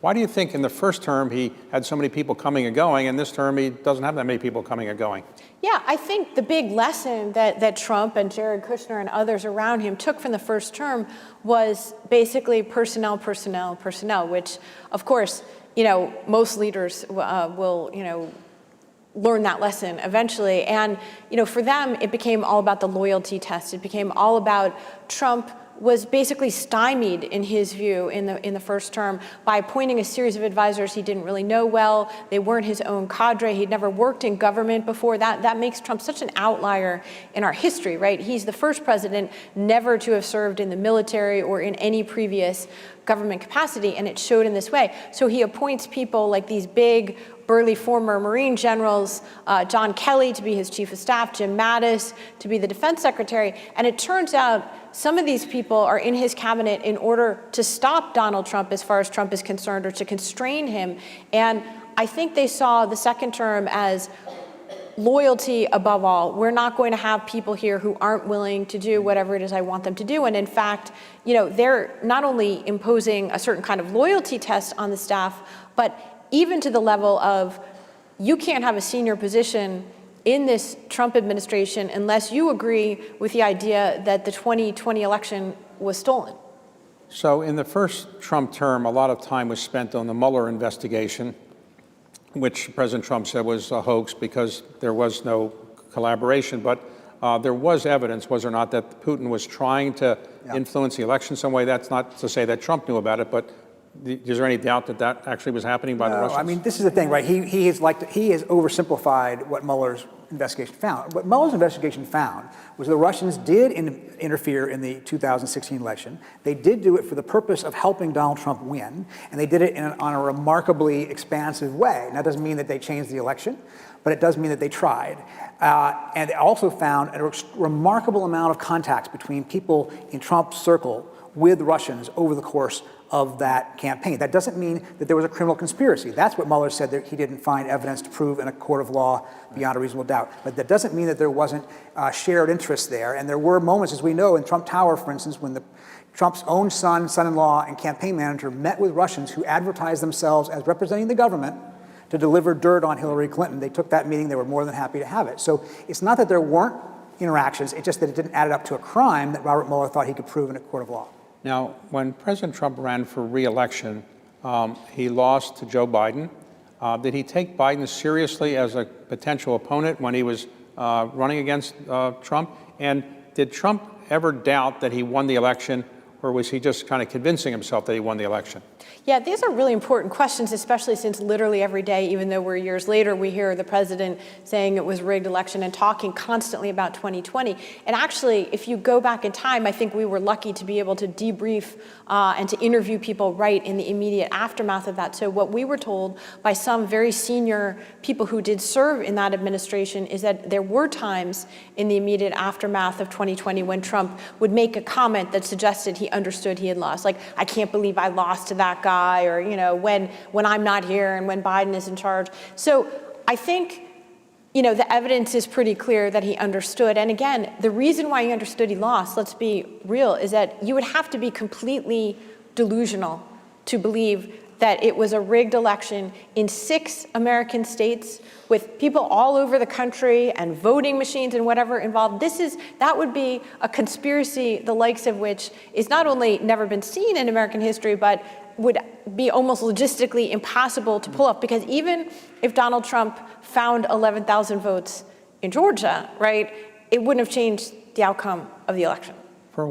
Why do you think in the first term he had so many people coming and going, and this term he doesn't have that many people coming and going? Yeah, I think the big lesson that Trump and Jared Kushner and others around him took from the first term was basically personnel, personnel, personnel, which, of course, most leaders will, learn that lesson eventually. And, for them, it became all about the loyalty test. It became all about Trump was basically stymied, in his view, in the first term by appointing a series of advisors he didn't really know well. They weren't his own cadre. He'd never worked in government before. That makes Trump such an outlier in our history, right? He's the first president never to have served in the military or in any previous government capacity, and it showed in this way. So he appoints people like these big, burly former Marine generals, John Kelly to be his chief of staff, Jim Mattis to be the defense secretary, and it turns out some of these people are in his cabinet in order to stop Donald Trump as far as Trump is concerned, or to constrain him. And I think they saw the second term as loyalty above all. We're not going to have people here who aren't willing to do whatever it is I want them to do. And in fact, they're not only imposing a certain kind of loyalty test on the staff, but even to the level of you can't have a senior position in this Trump administration unless you agree with the idea that the 2020 election was stolen. So in the first Trump term, a lot of time was spent on the Mueller investigation, which President Trump said was a hoax because there was no collaboration. But there was evidence, was there not, that Putin was trying to influence the election some way? That's not to say that Trump knew about it, but is there any doubt that that actually was happening by the Russians? I mean, this is the thing, right? He has oversimplified what Mueller's investigation found. What Mueller's investigation found was the Russians did interfere in the 2016 election. They did do it for the purpose of helping Donald Trump win, and they did it on a remarkably expansive way. Now, that doesn't mean that they changed the election, but it does mean that they tried. And it also found a remarkable amount of contacts between people in Trump's circle with Russians over the course of that campaign. That doesn't mean that there was a criminal conspiracy. That's what Mueller said, that he didn't find evidence to prove in a court of law beyond a reasonable doubt. But that doesn't mean that there wasn't shared interest there. And there were moments, as we know, in Trump Tower, for instance, when Trump's own son, son-in-law, and campaign manager met with Russians who advertised themselves as representing the government to deliver dirt on Hillary Clinton. They took that meeting. They were more than happy to have it. So it's not that there weren't interactions. It's just that it didn't add it up to a crime that Robert Mueller thought he could prove in a court of law. Now, when President Trump ran for re-election, he lost to Joe Biden. Did he take Biden seriously as a potential opponent when he was running against Trump? And did Trump ever doubt that he won the election, or was he just kind of convincing himself that he won the election? Yeah, these are really important questions, especially since literally every day, even though we're years later, we hear the president saying it was a rigged election and talking constantly about 2020. And actually, if you go back in time, I think we were lucky to be able to debrief and to interview people right in the immediate aftermath of that. So what we were told by some very senior people who did serve in that administration is that there were times in the immediate aftermath of 2020 when Trump would make a comment that suggested he understood he had lost. Like, I can't believe I lost to that guy, or, when I'm not here and when Biden is in charge. So I think, the evidence is pretty clear that he understood. And again, the reason why he understood he lost, let's be real, is that you would have to be completely delusional to believe that it was a rigged election in 6 American states with people all over the country and voting machines and whatever involved. That would be a conspiracy the likes of which is not only never been seen in American history, but would be almost logistically impossible to pull off, because even if Donald Trump found 11,000 votes in Georgia, right, it wouldn't have changed the outcome of the election.